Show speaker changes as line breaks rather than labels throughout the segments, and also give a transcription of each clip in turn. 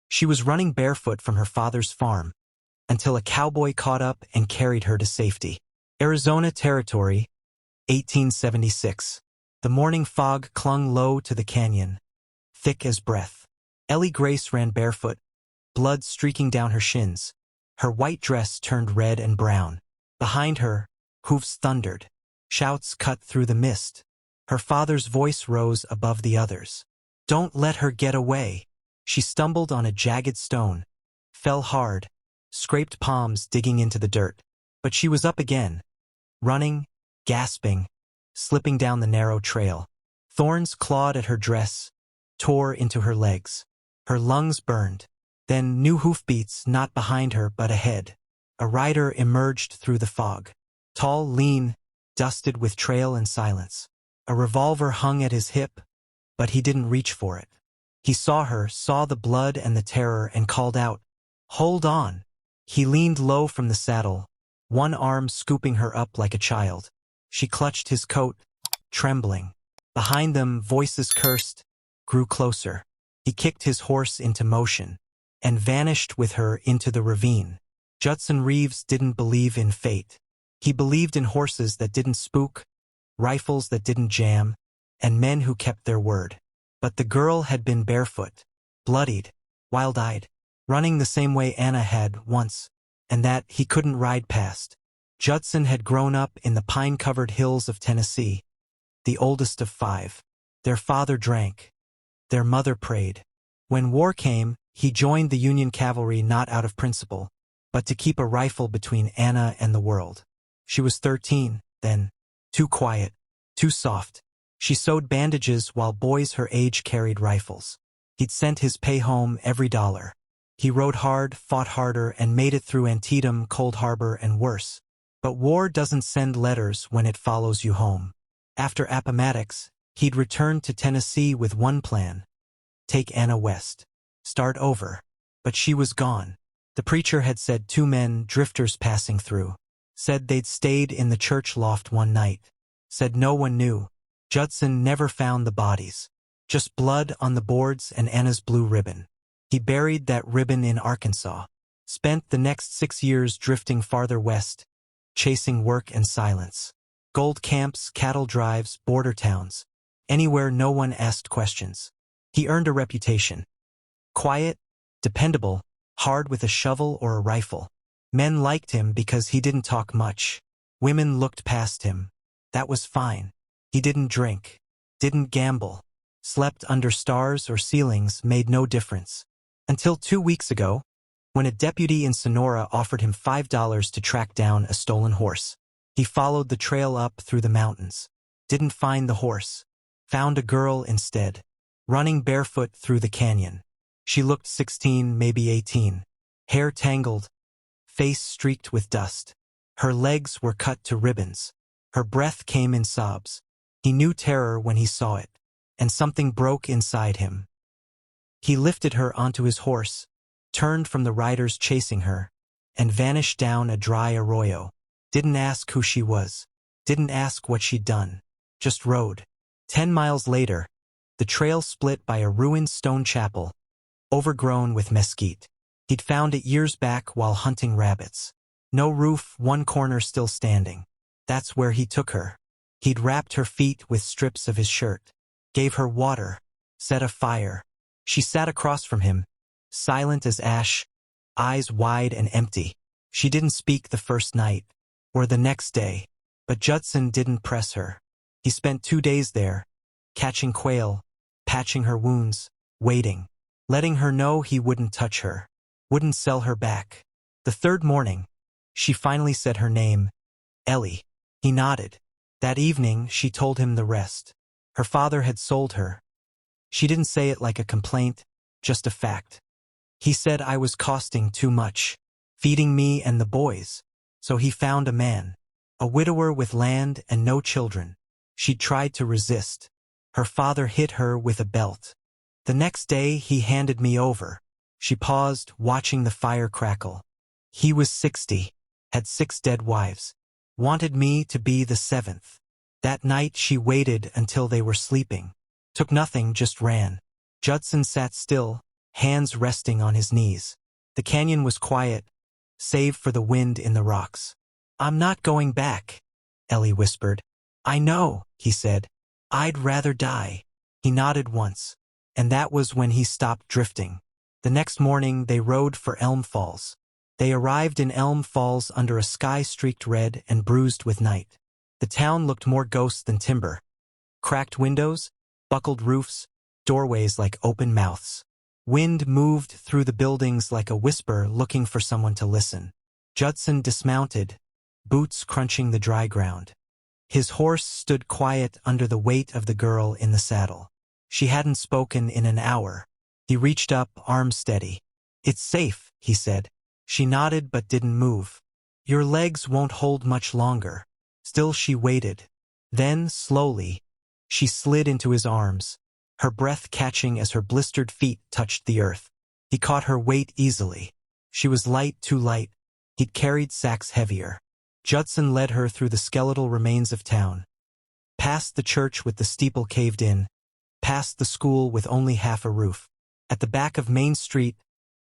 She was running barefoot from her father's farm until a cowboy caught up and carried her to safety. Arizona Territory, 1876. The morning fog clung low to the canyon, thick as breath. Ellie Grace ran barefoot, blood streaking down her shins. Her white dress turned red and brown. Behind her, hoofs thundered. Shouts cut through the mist. Her father's voice rose above the others. "Don't let her get away." She stumbled on a jagged stone, fell hard, scraped palms digging into the dirt. But she was up again, running, gasping, slipping down the narrow trail. Thorns clawed at her dress, tore into her legs. Her lungs burned. Then new hoofbeats, not behind her but ahead. A rider emerged through the fog. Tall, lean, dusted with trail and silence. A revolver hung at his hip, but he didn't reach for it. He saw her, saw the blood and the terror, and called out, "Hold on." He leaned low from the saddle, one arm scooping her up like a child. She clutched his coat, trembling. Behind them, voices cursed, grew closer. He kicked his horse into motion and vanished with her into the ravine. Judson Reeves didn't believe in fate. He believed in horses that didn't spook, rifles that didn't jam, and men who kept their word. But the girl had been barefoot, bloodied, wild-eyed, running the same way Anna had once, and that he couldn't ride past. Judson had grown up in the pine-covered hills of Tennessee, the oldest of 5. Their father drank. Their mother prayed. When war came, he joined the Union cavalry not out of principle, but to keep a rifle between Anna and the world. She was 13, then, too quiet, too soft. She sewed bandages while boys her age carried rifles. He'd sent his pay home every dollar. He rode hard, fought harder, and made it through Antietam, Cold Harbor, and worse. But war doesn't send letters when it follows you home. After Appomattox, he'd returned to Tennessee with one plan: take Anna west. Start over. But she was gone. The preacher had said 2 men, drifters passing through. Said they'd stayed in the church loft one night. Said no one knew. Judson never found the bodies. Just blood on the boards and Anna's blue ribbon. He buried that ribbon in Arkansas. Spent the next 6 years drifting farther west, chasing work and silence. Gold camps, cattle drives, border towns. Anywhere no one asked questions. He earned a reputation. Quiet, dependable, hard with a shovel or a rifle. Men liked him because he didn't talk much. Women looked past him. That was fine. He didn't drink, didn't gamble, slept under stars or ceilings, made no difference. Until 2 weeks ago, when a deputy in Sonora offered him $5 to track down a stolen horse. He followed the trail up through the mountains. Didn't find the horse. Found a girl instead, running barefoot through the canyon. She looked 16, maybe 18. Hair tangled, face streaked with dust. Her legs were cut to ribbons. Her breath came in sobs. He knew terror when he saw it, and something broke inside him. He lifted her onto his horse, turned from the riders chasing her, and vanished down a dry arroyo. Didn't ask who she was, didn't ask what she'd done, just rode. 10 miles later, the trail split by a ruined stone chapel, overgrown with mesquite. He'd found it years back while hunting rabbits. No roof, one corner still standing. That's where he took her. He'd wrapped her feet with strips of his shirt, gave her water, set a fire. She sat across from him, silent as ash, eyes wide and empty. She didn't speak the first night, or the next day, but Judson didn't press her. He spent 2 days there, catching quail, patching her wounds, waiting, letting her know he wouldn't touch her, wouldn't sell her back. The 3rd morning, she finally said her name, Ellie. He nodded. That evening, she told him the rest. Her father had sold her. She didn't say it like a complaint, just a fact. He said I was costing too much, feeding me and the boys. So he found a man, a widower with land and no children. She tried to resist. Her father hit her with a belt. The next day, he handed me over. She paused, watching the fire crackle. He was 60, had 6 dead wives. Wanted me to be the 7th. That night she waited until they were sleeping. Took nothing, just ran. Judson sat still, hands resting on his knees. The canyon was quiet, save for the wind in the rocks. "I'm not going back," Ellie whispered. "I know," he said. "I'd rather die." He nodded once, and that was when he stopped drifting. The next morning they rode for Elm Falls. They arrived in Elm Falls under a sky streaked red and bruised with night. The town looked more ghost than timber. Cracked windows, buckled roofs, doorways like open mouths. Wind moved through the buildings like a whisper looking for someone to listen. Judson dismounted, boots crunching the dry ground. His horse stood quiet under the weight of the girl in the saddle. She hadn't spoken in an hour. He reached up, arms steady. "It's safe," he said. She nodded but didn't move. "Your legs won't hold much longer." Still she waited. Then, slowly, she slid into his arms, her breath catching as her blistered feet touched the earth. He caught her weight easily. She was light, too light. He'd carried sacks heavier. Judson led her through the skeletal remains of town. Past the church with the steeple caved in, past the school with only half a roof. At the back of Main Street,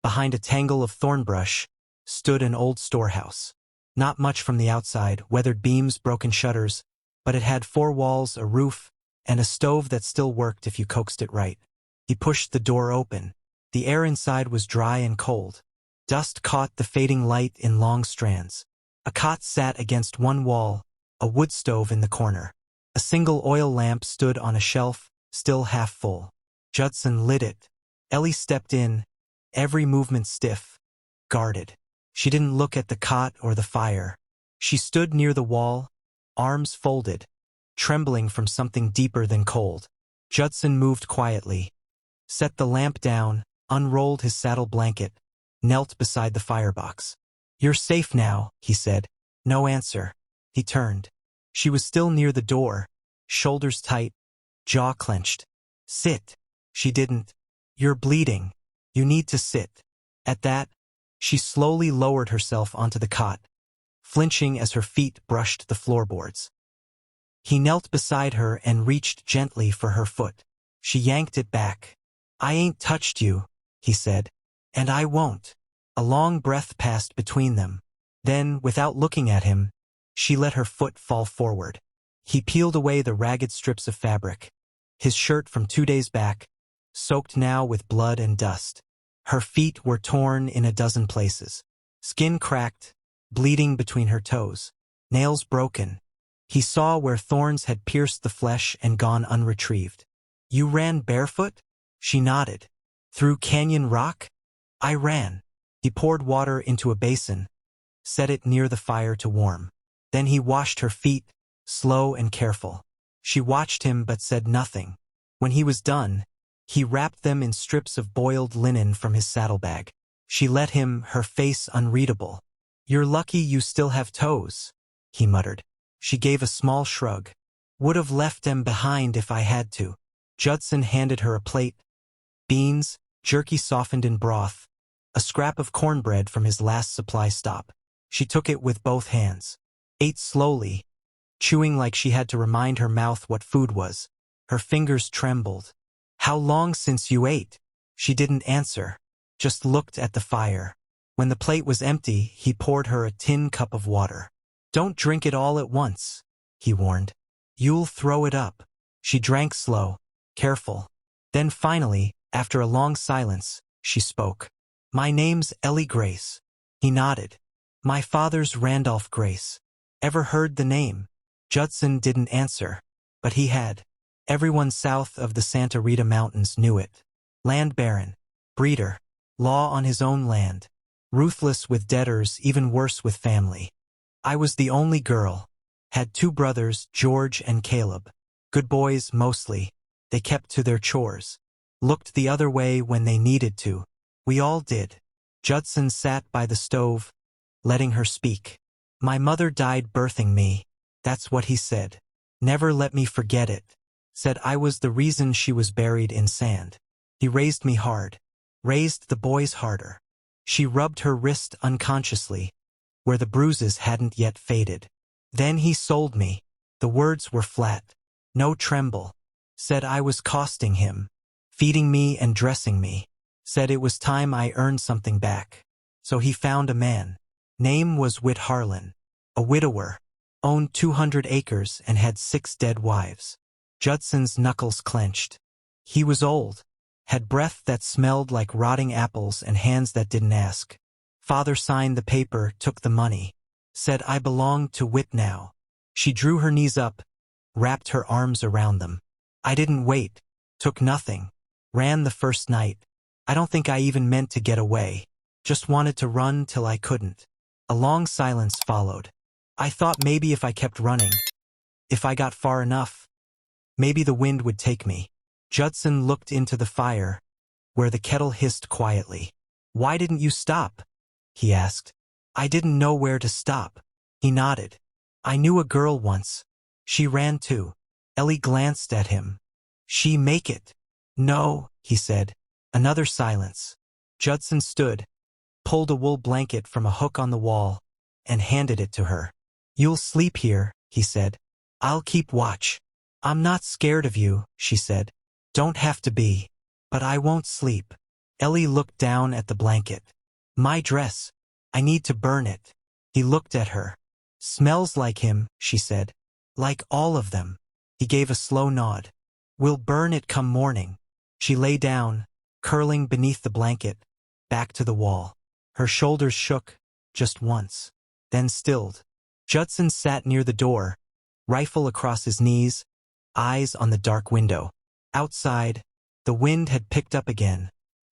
behind a tangle of thornbrush, stood an old storehouse. Not much from the outside, weathered beams, broken shutters, but it had 4 walls, a roof, and a stove that still worked if you coaxed it right. He pushed the door open. The air inside was dry and cold. Dust caught the fading light in long strands. A cot sat against one wall, a wood stove in the corner. A single oil lamp stood on a shelf, still half full. Judson lit it. Ellie stepped in, every movement stiff, guarded. She didn't look at the cot or the fire. She stood near the wall, arms folded, trembling from something deeper than cold. Judson moved quietly, set the lamp down, unrolled his saddle blanket, knelt beside the firebox. "You're safe now," he said. No answer. He turned. She was still near the door, shoulders tight, jaw clenched. "Sit." She didn't. "You're bleeding. You need to sit." At that, she slowly lowered herself onto the cot, flinching as her feet brushed the floorboards. He knelt beside her and reached gently for her foot. She yanked it back. "I ain't touched you," he said. "And I won't." A long breath passed between them. Then, without looking at him, she let her foot fall forward. He peeled away the ragged strips of fabric. His shirt from 2 days back, soaked now with blood and dust. Her feet were torn in a dozen places. Skin cracked, bleeding between her toes. Nails broken. He saw where thorns had pierced the flesh and gone unretrieved. "You ran barefoot?" She nodded. "Through canyon rock?" "I ran." He poured water into a basin, set it near the fire to warm. Then he washed her feet, slow and careful. She watched him but said nothing. When he was done, he wrapped them in strips of boiled linen from his saddlebag. She let him, her face unreadable. "You're lucky you still have toes," he muttered. She gave a small shrug. "Would have left them behind if I had to." Judson handed her a plate. Beans, jerky softened in broth, a scrap of cornbread from his last supply stop. She took it with both hands, ate slowly, chewing like she had to remind her mouth what food was. Her fingers trembled. "How long since you ate?" She didn't answer, just looked at the fire. When the plate was empty, he poured her a tin cup of water. "Don't drink it all at once," he warned. "You'll throw it up." She drank slow, careful. Then finally, after a long silence, she spoke. "My name's Ellie Grace." He nodded. "My father's Randolph Grace." Ever heard the name? Judson didn't answer, but he had. Everyone south of the Santa Rita Mountains knew it. Land baron, breeder, law on his own land, ruthless with debtors, even worse with family. "I was the only girl. Had 2 brothers, George and Caleb. Good boys, mostly. They kept to their chores. Looked the other way when they needed to. We all did." Judson sat by the stove, letting her speak. "My mother died birthing me." That's what he said. "Never let me forget it." Said I was the reason she was buried in sand. He raised me hard. Raised the boys harder. She rubbed her wrist unconsciously, where the bruises hadn't yet faded. "Then he sold me." The words were flat, no tremble. Said I was costing him, feeding me and dressing me. Said it was time I earned something back. So he found a man. Name was Whit Harlan. A widower. Owned 200 acres and had 6 dead wives. Judson's knuckles clenched. He was old. Had breath that smelled like rotting apples and hands that didn't ask. Father signed the paper, took the money. Said I belonged to Whit now. She drew her knees up, wrapped her arms around them. I didn't wait. Took nothing. Ran the first night. I don't think I even meant to get away. Just wanted to run till I couldn't. A long silence followed. I thought maybe if I kept running, if I got far enough, maybe the wind would take me. Judson looked into the fire, where the kettle hissed quietly. Why didn't you stop? He asked. I didn't know where to stop. He nodded. I knew a girl once. She ran too. Ellie glanced at him. She make it? No, he said. Another silence. Judson stood, pulled a wool blanket from a hook on the wall, and handed it to her. You'll sleep here, he said. I'll keep watch. I'm not scared of you, she said. Don't have to be. But I won't sleep. Ellie looked down at the blanket. My dress. I need to burn it. He looked at her. Smells like him, she said. Like all of them. He gave a slow nod. We'll burn it come morning. She lay down, curling beneath the blanket, back to the wall. Her shoulders shook, just once, then stilled. Judson sat near the door, rifle across his knees, eyes on the dark window. Outside, the wind had picked up again,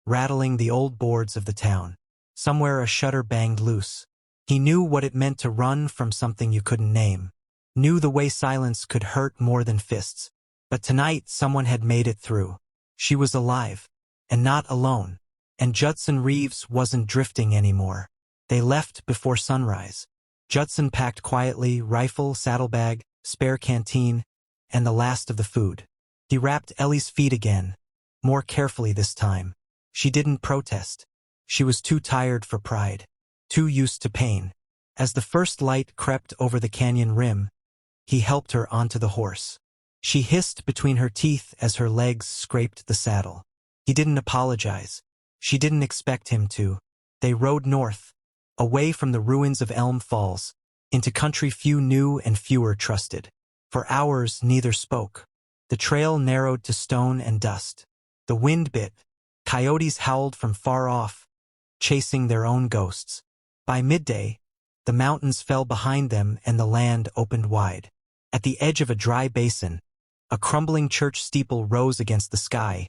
rattling the old boards of the town. Somewhere a shutter banged loose. He knew what it meant to run from something you couldn't name. Knew the way silence could hurt more than fists. But tonight someone had made it through. She was alive, and not alone. And Judson Reeves wasn't drifting anymore. They left before sunrise. Judson packed quietly, rifle, saddlebag, spare canteen, and the last of the food. He wrapped Ellie's feet again, more carefully this time. She didn't protest. She was too tired for pride, too used to pain. As the first light crept over the canyon rim, he helped her onto the horse. She hissed between her teeth as her legs scraped the saddle. He didn't apologize. She didn't expect him to. They rode north, away from the ruins of Elm Falls, into country few knew and fewer trusted. For hours neither spoke. The trail narrowed to stone and dust. The wind bit. Coyotes howled from far off, chasing their own ghosts. By midday, the mountains fell behind them and the land opened wide. At the edge of a dry basin, a crumbling church steeple rose against the sky,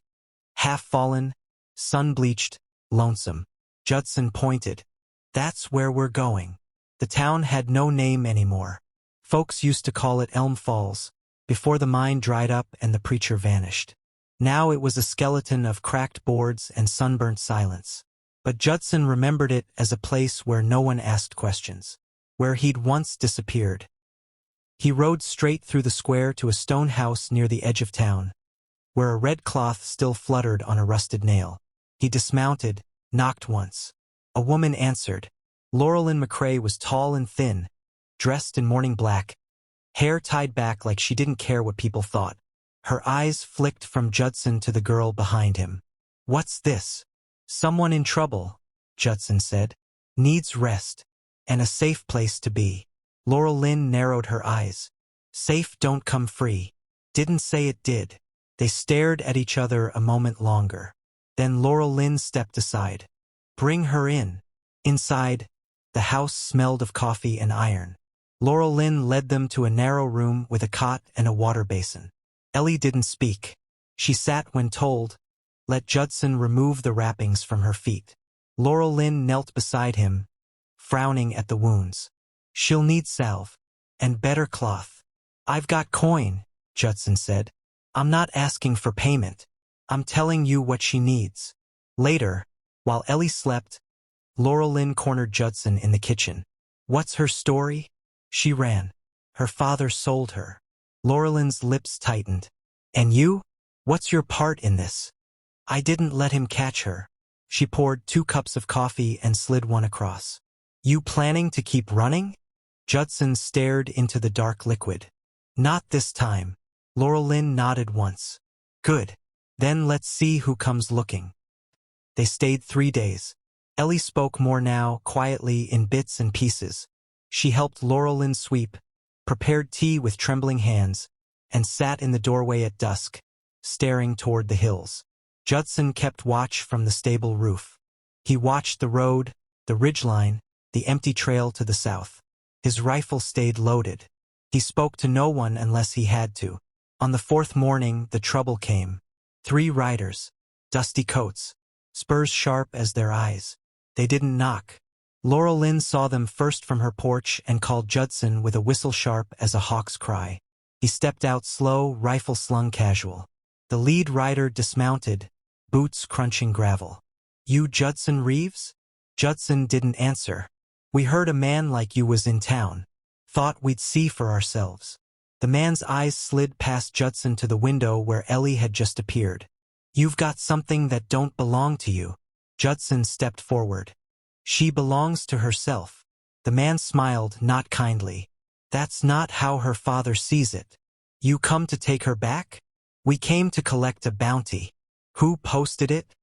half-fallen, sun-bleached, lonesome. Judson pointed. That's where we're going. The town had no name anymore. Folks used to call it Elm Falls, before the mine dried up and the preacher vanished. Now it was a skeleton of cracked boards and sunburnt silence. But Judson remembered it as a place where no one asked questions, where he'd once disappeared. He rode straight through the square to a stone house near the edge of town, where a red cloth still fluttered on a rusted nail. He dismounted, knocked once. A woman answered. Laurelyn McCrae was tall and thin, dressed in morning black, hair tied back like she didn't care what people thought. Her eyes flicked from Judson to the girl behind him. What's this? Someone in trouble, Judson said. Needs rest, and a safe place to be. Laurel Lynn narrowed her eyes. Safe don't come free. Didn't say it did. They stared at each other a moment longer. Then Laurel Lynn stepped aside. Bring her in. Inside, the house smelled of coffee and iron. Laurel Lynn led them to a narrow room with a cot and a water basin. Ellie didn't speak. She sat when told, let Judson remove the wrappings from her feet. Laurel Lynn knelt beside him, frowning at the wounds. She'll need salve, and better cloth. I've got coin, Judson said. I'm not asking for payment. I'm telling you what she needs. Later, while Ellie slept, Laurel Lynn cornered Judson in the kitchen. What's her story? She ran. Her father sold her. Laurel Lynn's lips tightened. And you? What's your part in this? I didn't let him catch her. She poured 2 cups of coffee and slid one across. You planning to keep running? Judson stared into the dark liquid. Not this time. Laurel Lynn nodded once. Good. Then let's see who comes looking. They stayed 3 days. Ellie spoke more now, quietly, in bits and pieces. She helped Laurel Lynn sweep, prepared tea with trembling hands, and sat in the doorway at dusk, staring toward the hills. Judson kept watch from the stable roof. He watched the road, the ridgeline, the empty trail to the south. His rifle stayed loaded. He spoke to no one unless he had to. On the fourth morning, the trouble came. 3 riders, dusty coats, spurs sharp as their eyes. They didn't knock. Laurel Lynn saw them first from her porch and called Judson with a whistle sharp as a hawk's cry. He stepped out slow, rifle slung casual. The lead rider dismounted, boots crunching gravel. "You Judson Reeves?" Judson didn't answer. "We heard a man like you was in town. Thought we'd see for ourselves." The man's eyes slid past Judson to the window where Ellie had just appeared. "You've got something that don't belong to you." Judson stepped forward. "She belongs to herself." The man smiled, not kindly. "That's not how her father sees it." "You come to take her back?" "We came to collect a bounty." "Who posted it?"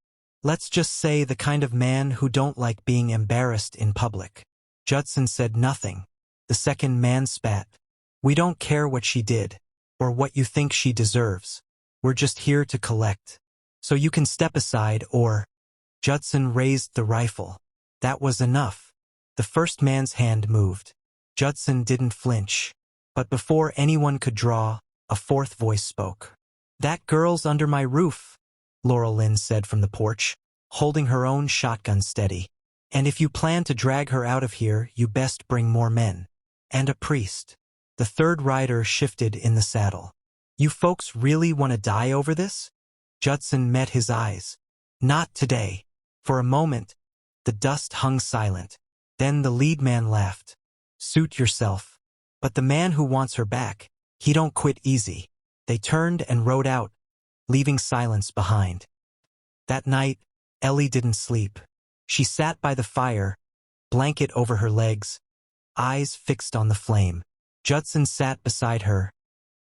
"Let's just say the kind of man who don't like being embarrassed in public." Judson said nothing. The second man spat. "We don't care what she did, or what you think she deserves. We're just here to collect. So you can step aside or—" Judson raised the rifle. That was enough. The first man's hand moved. Judson didn't flinch. But before anyone could draw, a fourth voice spoke. "That girl's under my roof," Laurel Lynn said from the porch, holding her own shotgun steady. "And if you plan to drag her out of here, you best bring more men. And a priest." The third rider shifted in the saddle. "You folks really want to die over this?" Judson met his eyes. "Not today." For a moment, the dust hung silent. Then the lead man laughed. "Suit yourself. But the man who wants her back, he don't quit easy." They turned and rode out, leaving silence behind. That night, Ellie didn't sleep. She sat by the fire, blanket over her legs, eyes fixed on the flame. Judson sat beside her,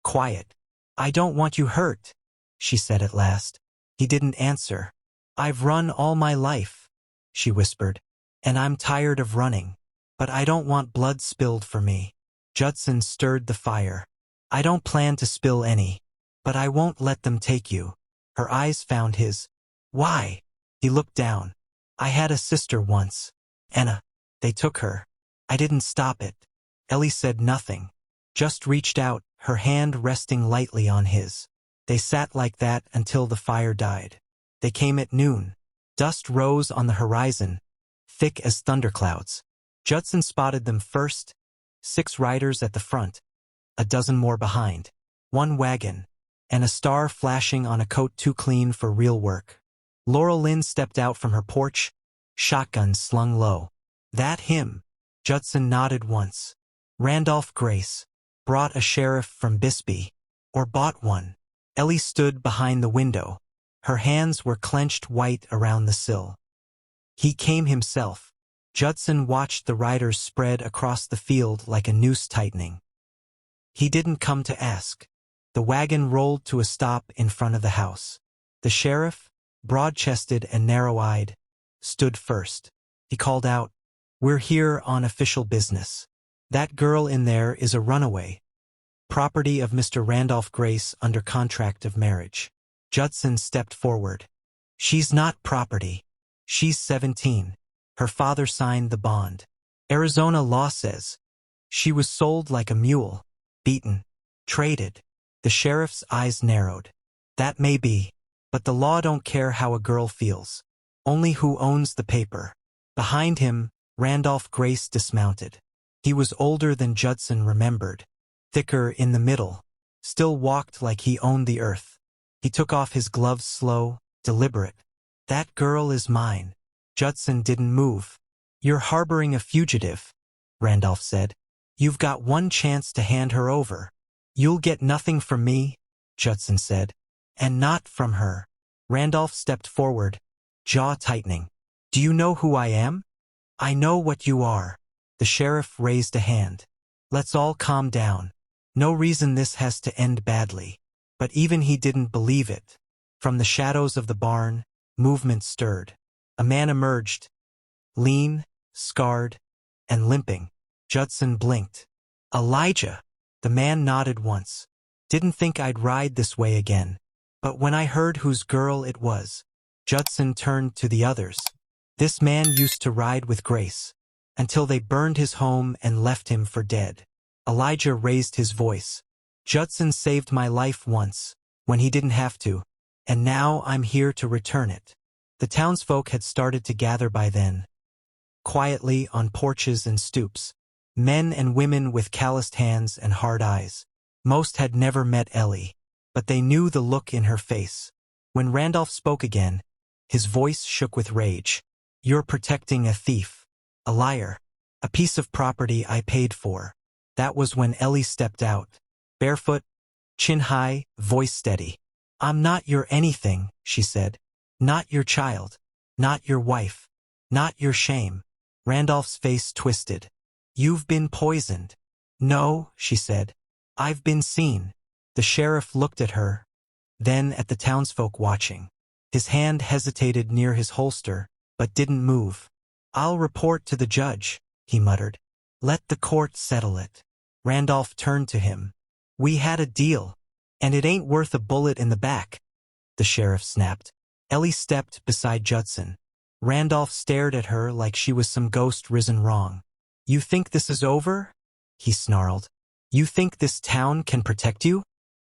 quiet. "I don't want you hurt," she said at last. He didn't answer. "I've run all my life," she whispered, "and I'm tired of running. But I don't want blood spilled for me." Judson stirred the fire. "I don't plan to spill any. But I won't let them take you." Her eyes found his. "Why?" He looked down. "I had a sister once. Anna. They took her. I didn't stop it." Ellie said nothing, just reached out, her hand resting lightly on his. They sat like that until the fire died. They came at noon. Dust rose on the horizon, thick as thunderclouds. Judson spotted them first, 6 riders at the front, a dozen more behind, 1 wagon, and a star flashing on a coat too clean for real work. Laurel Lynn stepped out from her porch, shotgun slung low. "That him?" Judson nodded once. "Randolph Grace. Brought a sheriff from Bisbee. Or bought one." Ellie stood behind the window. Her hands were clenched white around the sill. "He came himself." Judson watched the riders spread across the field like a noose tightening. "He didn't come to ask." The wagon rolled to a stop in front of the house. The sheriff, broad-chested and narrow-eyed, stood first. He called out, "We're here on official business. That girl in there is a runaway. Property of Mr. Randolph Grace under contract of marriage." Judson stepped forward. "She's not property. She's 17. Her father signed the bond. Arizona law says she was sold like a mule, beaten, traded." The sheriff's eyes narrowed. "That may be, but the law don't care how a girl feels. Only who owns the paper." Behind him, Randolph Grace dismounted. He was older than Judson remembered, thicker in the middle, still walked like he owned the earth. He took off his gloves slow, deliberate. "That girl is mine." Judson didn't move. "You're harboring a fugitive," Randolph said. "You've got one chance to hand her over." "You'll get nothing from me," Judson said. "And not from her." Randolph stepped forward, jaw tightening. "Do you know who I am?" "I know what you are." The sheriff raised a hand. "Let's all calm down. No reason this has to end badly." But even he didn't believe it. From the shadows of the barn, movement stirred. A man emerged, lean, scarred, and limping. Judson blinked. Elijah! The man nodded once. Didn't think I'd ride this way again. But when I heard whose girl it was, Judson turned to the others. This man used to ride with Grace, until they burned his home and left him for dead. Elijah raised his voice. Judson saved my life once, when he didn't have to, and now I'm here to return it. The townsfolk had started to gather by then, quietly on porches and stoops, men and women with calloused hands and hard eyes. Most had never met Ellie, but they knew the look in her face. When Randolph spoke again, his voice shook with rage. You're protecting a thief, a liar, a piece of property I paid for. That was when Ellie stepped out, barefoot, chin high, voice steady. I'm not your anything, she said. Not your child, not your wife, not your shame. Randolph's face twisted. You've been poisoned. No, she said. I've been seen. The sheriff looked at her, then at the townsfolk watching. His hand hesitated near his holster, but didn't move. I'll report to the judge, he muttered. Let the court settle it. Randolph turned to him. We had a deal, and it ain't worth a bullet in the back, the sheriff snapped. Ellie stepped beside Judson. Randolph stared at her like she was some ghost risen wrong. You think this is over? He snarled. You think this town can protect you?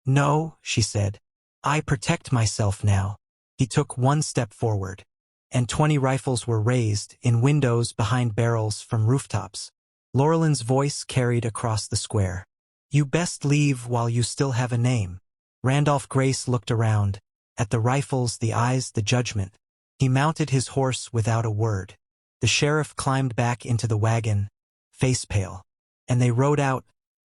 No, she said. I protect myself now. He took one step forward, and 20 rifles were raised in windows behind barrels from rooftops. Laurelyn's voice carried across the square. You best leave while you still have a name. Randolph Grace looked around, at the rifles, the eyes, the judgment. He mounted his horse without a word. The sheriff climbed back into the wagon, face pale, and they rode out,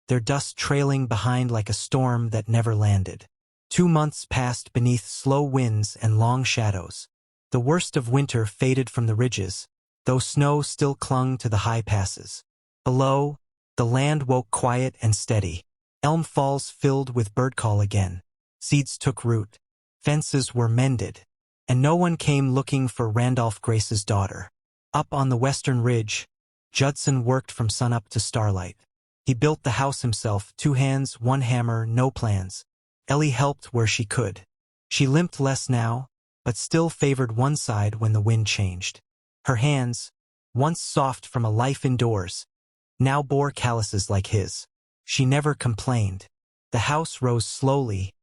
their dust trailing behind like a storm that never landed. 2 months passed beneath slow winds and long shadows. The worst of winter faded from the ridges, though snow still clung to the high passes. Below, the land woke quiet and steady. Elm Falls filled with bird call again. Seeds took root. Fences were mended. And no one came looking for Randolph Grace's daughter. Up on the western ridge, Judson worked from sunup to starlight. He built the house himself, 2 hands, 1 hammer, no plans. Ellie helped where she could. She limped less now, but still favored one side when the wind changed. Her hands, once soft from a life indoors, now bore calluses like his. She never complained. The house rose slowly,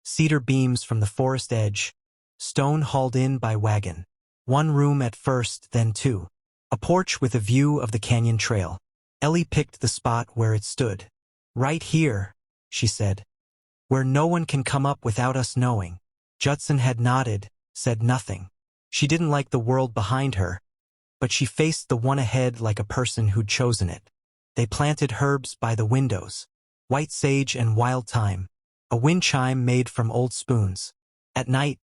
cedar beams from the forest edge, stone hauled in by wagon. 1 room at first, then 2. A porch with a view of the canyon trail. Ellie picked the spot where it stood. Right here, she said. Where no one can come up without us knowing. Judson had nodded, said nothing. She didn't like the world behind her, but she faced the one ahead like a person who'd chosen it. They planted herbs by the windows, white sage and wild thyme, a wind chime made from old spoons. At night,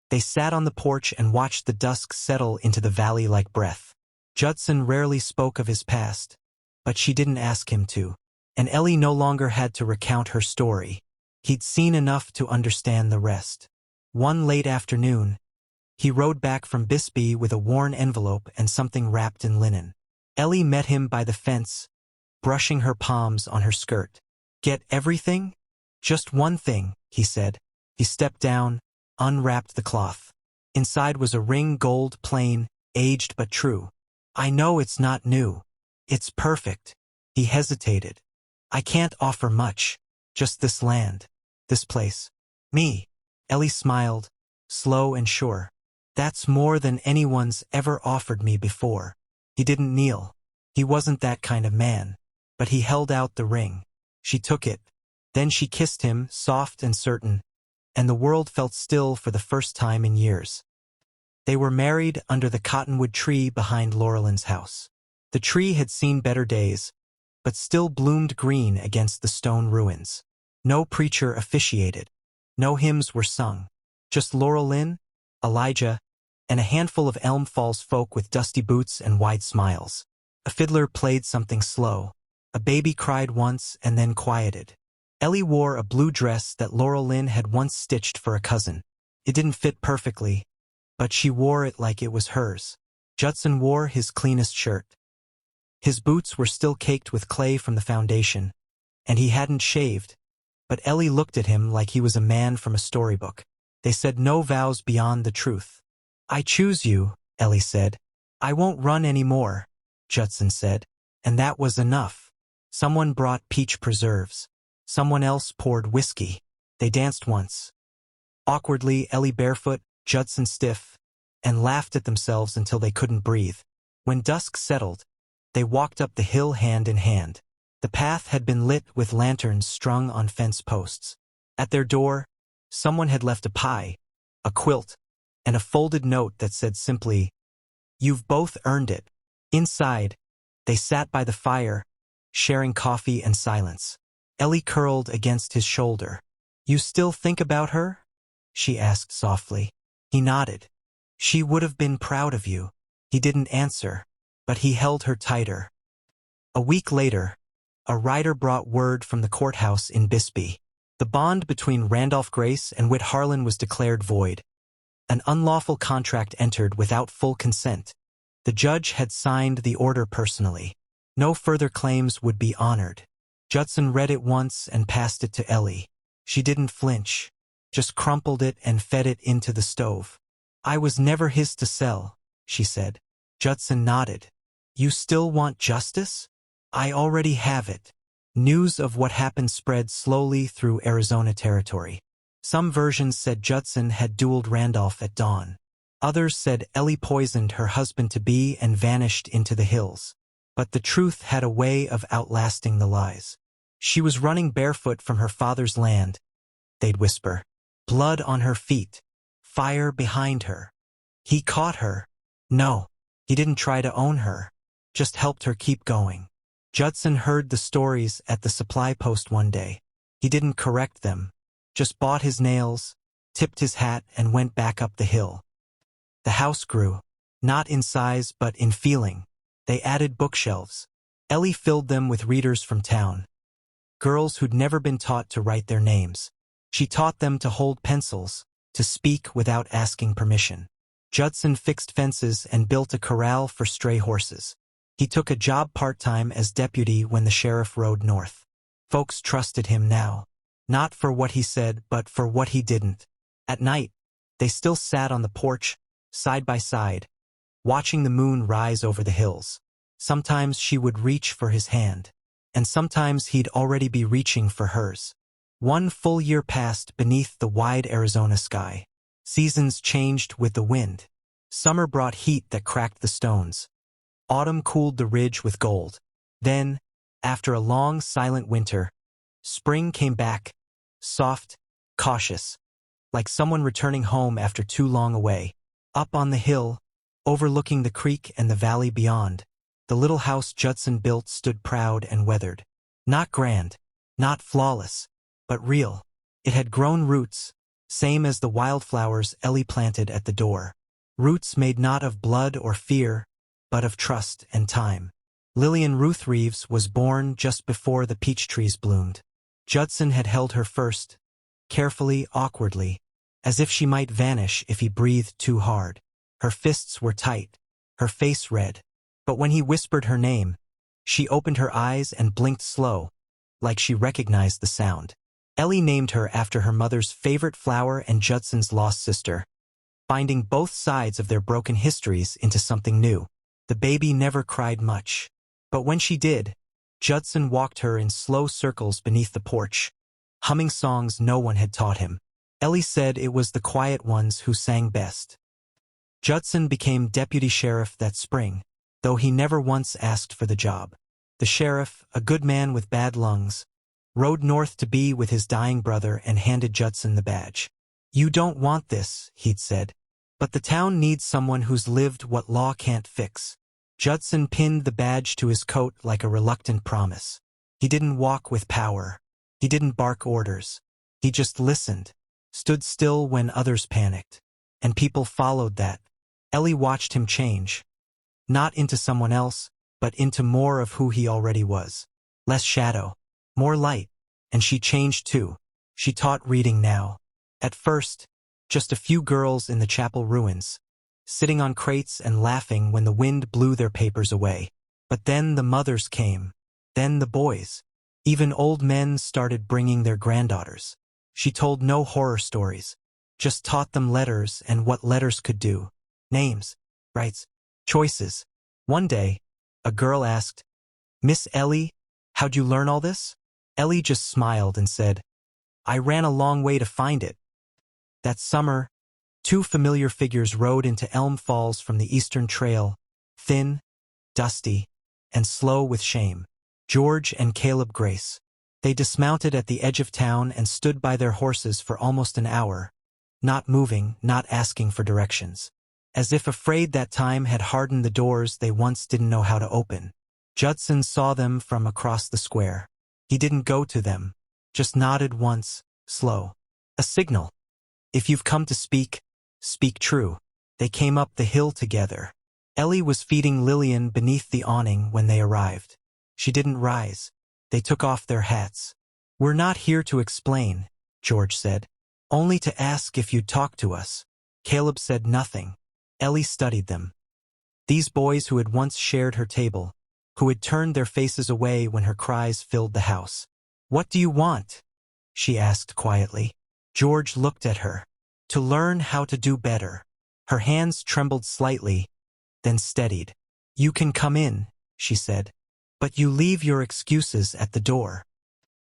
they sat on the porch and watched the dusk settle into the valley like breath. Judson rarely spoke of his past, but she didn't ask him to, and Ellie no longer had to recount her story. He'd seen enough to understand the rest. One late afternoon, he rode back from Bisbee with a worn envelope and something wrapped in linen. Ellie met him by the fence, brushing her palms on her skirt. Get everything? Just one thing, he said. He stepped down, unwrapped the cloth. Inside was a ring, gold, plain, aged but true. I know it's not new. It's perfect. He hesitated. I can't offer much. Just this land. This place. Me. Ellie smiled, slow and sure. That's more than anyone's ever offered me before. He didn't kneel. He wasn't that kind of man. But he held out the ring. She took it. Then she kissed him, soft and certain, and the world felt still for the first time in years. They were married under the cottonwood tree behind Laurelyn's house. The tree had seen better days, but still bloomed green against the stone ruins. No preacher officiated. No hymns were sung. Just Laurelyn, Elijah, and a handful of Elm Falls folk with dusty boots and wide smiles. A fiddler played something slow. A baby cried once and then quieted. Ellie wore a blue dress that Laurelyn had once stitched for a cousin. It didn't fit perfectly, but she wore it like it was hers. Judson wore his cleanest shirt. His boots were still caked with clay from the foundation, and he hadn't shaved, but Ellie looked at him like he was a man from a storybook. They said no vows beyond the truth. "I choose you," Ellie said. "I won't run any more," Judson said, and that was enough. Someone brought peach preserves. Someone else poured whiskey. They danced once. Awkwardly, Ellie barefoot, Judson stiff, and laughed at themselves until they couldn't breathe. When dusk settled, they walked up the hill hand in hand. The path had been lit with lanterns strung on fence posts. At their door, someone had left a pie, a quilt, and a folded note that said simply, "You've both earned it." Inside, they sat by the fire, sharing coffee and silence. Ellie curled against his shoulder. "You still think about her?" she asked softly. He nodded. "She would have been proud of you." He didn't answer, but he held her tighter. A week later, a rider brought word from the courthouse in Bisbee. The bond between Randolph Grace and Whit Harlan was declared void. An unlawful contract entered without full consent. The judge had signed the order personally. No further claims would be honored. Judson read it once and passed it to Ellie. She didn't flinch, just crumpled it and fed it into the stove. "I was never his to sell," she said. Judson nodded. "You still want justice?" "I already have it." News of what happened spread slowly through Arizona territory. Some versions said Judson had dueled Randolph at dawn. Others said Ellie poisoned her husband-to-be and vanished into the hills. But the truth had a way of outlasting the lies. "She was running barefoot from her father's land," they'd whisper. "Blood on her feet. Fire behind her. He caught her." No, he didn't try to own her. Just helped her keep going. Judson heard the stories at the supply post one day. He didn't correct them. Just bought his nails, tipped his hat, and went back up the hill. The house grew, not in size but in feeling. They added bookshelves. Ellie filled them with readers from town. Girls who'd never been taught to write their names. She taught them to hold pencils, to speak without asking permission. Judson fixed fences and built a corral for stray horses. He took a job part-time as deputy when the sheriff rode north. Folks trusted him now. Not for what he said, but for what he didn't. At night, they still sat on the porch, side by side, watching the moon rise over the hills. Sometimes she would reach for his hand, and sometimes he'd already be reaching for hers. One full year passed beneath the wide Arizona sky. Seasons changed with the wind. Summer brought heat that cracked the stones. Autumn cooled the ridge with gold. Then, after a long, silent winter, spring came back, soft, cautious, like someone returning home after too long away. Up on the hill, overlooking the creek and the valley beyond, the little house Judson built stood proud and weathered. Not grand, not flawless, but real. It had grown roots, same as the wildflowers Ellie planted at the door. Roots made not of blood or fear, but of trust and time. Lillian Ruth Reeves was born just before the peach trees bloomed. Judson had held her first, carefully, awkwardly, as if she might vanish if he breathed too hard. Her fists were tight, her face red, but when he whispered her name, she opened her eyes and blinked slow, like she recognized the sound. Ellie named her after her mother's favorite flower and Judson's lost sister, binding both sides of their broken histories into something new. The baby never cried much, but when she did, Judson walked her in slow circles beneath the porch, humming songs no one had taught him. Ellie said it was the quiet ones who sang best. Judson became deputy sheriff that spring, though he never once asked for the job. The sheriff, a good man with bad lungs, rode north to be with his dying brother and handed Judson the badge. "You don't want this," he'd said, "but the town needs someone who's lived what law can't fix." Judson pinned the badge to his coat like a reluctant promise. He didn't walk with power. He didn't bark orders. He just listened, stood still when others panicked. And people followed that. Ellie watched him change. Not into someone else, but into more of who he already was. Less shadow, more light. And she changed too. She taught reading now. At first, just a few girls in the chapel ruins. sitting on crates and laughing when the wind blew their papers away. But then the mothers came. Then the boys. Even old men started bringing their granddaughters. She told no horror stories, just taught them letters and what letters could do. Names, rights, choices. One day, a girl asked, "Miss Ellie, how'd you learn all this?" Ellie just smiled and said, "I ran a long way to find it." That summer, two familiar figures rode into Elm Falls from the Eastern Trail, thin, dusty, and slow with shame. George and Caleb Grace. They dismounted at the edge of town and stood by their horses for almost an hour, not moving, not asking for directions, as if afraid that time had hardened the doors they once didn't know how to open. Judson saw them from across the square. He didn't go to them, just nodded once, slow. A signal. If you've come to speak, speak true. They came up the hill together. Ellie was feeding Lillian beneath the awning when they arrived. She didn't rise. They took off their hats. "We're not here to explain," George said. "Only to ask if you'd talk to us." Caleb said nothing. Ellie studied them. These boys who had once shared her table, who had turned their faces away when her cries filled the house. "What do you want?" she asked quietly. George looked at her. "To learn how to do better." Her hands trembled slightly, then steadied. "You can come in," she said. "But you leave your excuses at the door."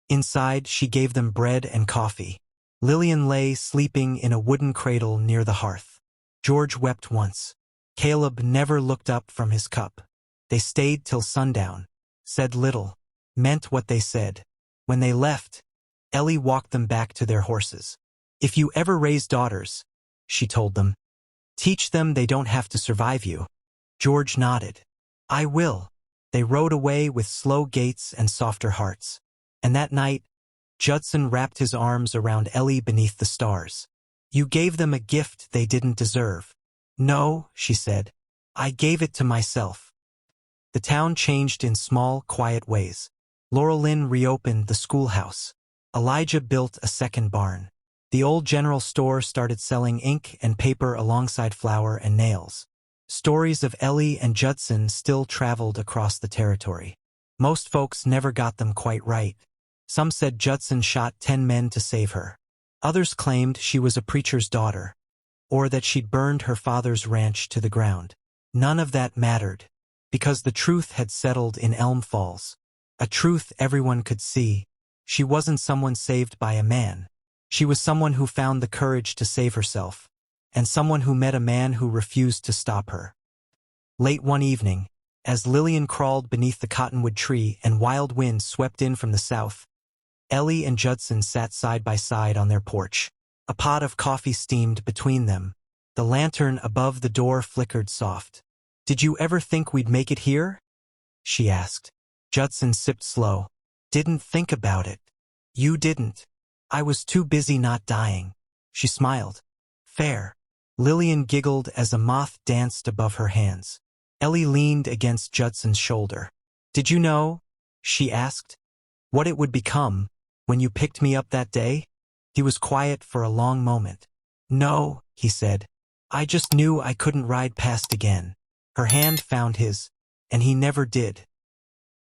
Inside, she gave them bread and coffee. Lillian lay sleeping in a wooden cradle near the hearth. George wept once. Caleb never looked up from his cup. They stayed till sundown, said little, meant what they said. When they left, Ellie walked them back to their horses. "If you ever raise daughters," she told them, "teach them they don't have to survive you." George nodded. "I will." They rode away with slow gaits and softer hearts. And that night, Judson wrapped his arms around Ellie beneath the stars. "You gave them a gift they didn't deserve." "No," she said. "I gave it to myself." The town changed in small, quiet ways. Laurel Lynn reopened the schoolhouse. Elijah built a second barn. The old general store started selling ink and paper alongside flour and nails. Stories of Ellie and Judson still traveled across the territory. Most folks never got them quite right. Some said Judson shot 10 men to save her. Others claimed she was a preacher's daughter, or that she'd burned her father's ranch to the ground. None of that mattered, because the truth had settled in Elm Falls. A truth everyone could see. She wasn't someone saved by a man. She was someone who found the courage to save herself, and someone who met a man who refused to stop her. Late one evening, as Lillian crawled beneath the cottonwood tree and wild winds swept in from the south, Ellie and Judson sat side by side on their porch. A pot of coffee steamed between them. The lantern above the door flickered soft. "Did you ever think we'd make it here?" she asked. Judson sipped slow. "Didn't think about it." "You didn't. I was too busy not dying." She smiled. "Fair." Lillian giggled as a moth danced above her hands. Ellie leaned against Judson's shoulder. "Did you know," she asked, "what it would become when you picked me up that day?" He was quiet for a long moment. "No," he said. "I just knew I couldn't ride past again." Her hand found his, and he never did.